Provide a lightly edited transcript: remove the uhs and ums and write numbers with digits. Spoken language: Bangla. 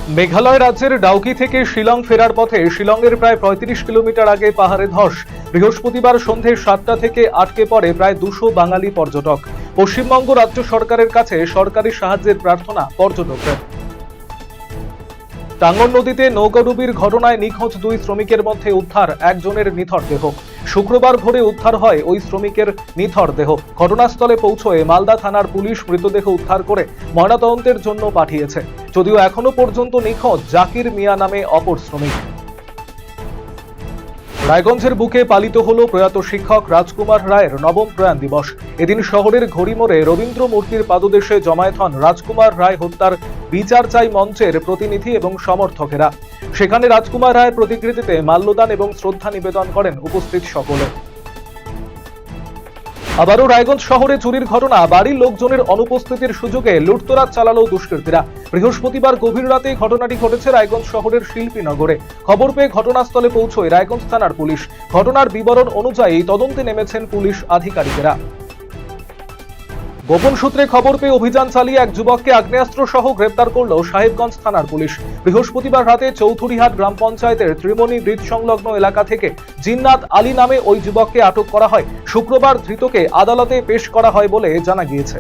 মেঘালয় রাজ্যের ডাউকি থেকে শিলং ফেরার পথে শিলংয়ের প্রায় ৩৫ কিলোমিটার আগে পাহাড়ে ধস। বৃহস্পতিবার সন্ধে ৭টা থেকে আটকে পড়ে প্রায় ২০০ বাঙালি পর্যটক। পশ্চিমবঙ্গ রাজ্য সরকারের কাছে সরকারি সাহায্যের প্রার্থনা পর্যটকদের। টাঙ্গন নদীতে নৌকাডুবির ঘটনায় নিখোঁজ ২ শ্রমিকের মধ্যে উদ্ধার একজনের নিথর দেহ। শুক্রবার ভোরে উদ্ধার হয় ওই শ্রমিকের নিথর দেহ। ঘটনাস্থলে পৌঁছয়ে মালদা থানার পুলিশ মৃতদেহ উদ্ধার করে ময়নাতদন্তের জন্য পাঠিয়েছে। যদিও এখনো পর্যন্ত নিখোঁজ জাকির মিয়া নামে অপর শ্রমিক। রায়গঞ্জের বুকে পালিত হল প্রয়াত শিক্ষক রাজকুমার রায়ের নবম প্রয়াণ দিবস। এদিন শহরের ঘড়িমোড়ে রবীন্দ্র মূর্তির পাদদেশে জমায়েত হন রাজকুমার রায় হত্যার বিচার চাই মঞ্চের প্রতিনিধি এবং সমর্থকেরা। সেখানে রাজকুমার রায়ের প্রতিকৃতিতে মাল্যদান এবং শ্রদ্ধা নিবেদন করেন উপস্থিত সকলে। আবারও রায়গঞ্জ শহরে চুরির ঘটনা। বাড়ির লোকজনের অনুপস্থিতির সুযোগে লুটতরাজ চালালো দুষ্কৃতীরা। বৃহস্পতিবার গভীর রাতে ঘটনাটি ঘটেছে রায়গঞ্জ শহরের শিল্পীনগরে। খবর পেয়ে ঘটনাস্থলে পৌঁছয় রায়গঞ্জ থানার পুলিশ। ঘটনার বিবরণ অনুযায়ী তদন্তে নেমেছেন পুলিশ আধিকারিকেরা। গোপন সূত্রে খবর পেয়ে অভিযান চালিয়ে এক যুবককে আগ্নেয়াস্ত্র সহ গ্রেপ্তার করল সাহেবগঞ্জ থানার পুলিশ। বৃহস্পতিবার রাতে চৌধুরীহাট গ্রাম পঞ্চায়েতের ত্রিমণি ব্রিজ সংলগ্ন এলাকা থেকে জিন্নাত আলী নামে ওই যুবককে আটক করা হয়। শুক্রবার ধৃতকে আদালতে পেশ করা হয় বলে জানা গিয়েছে।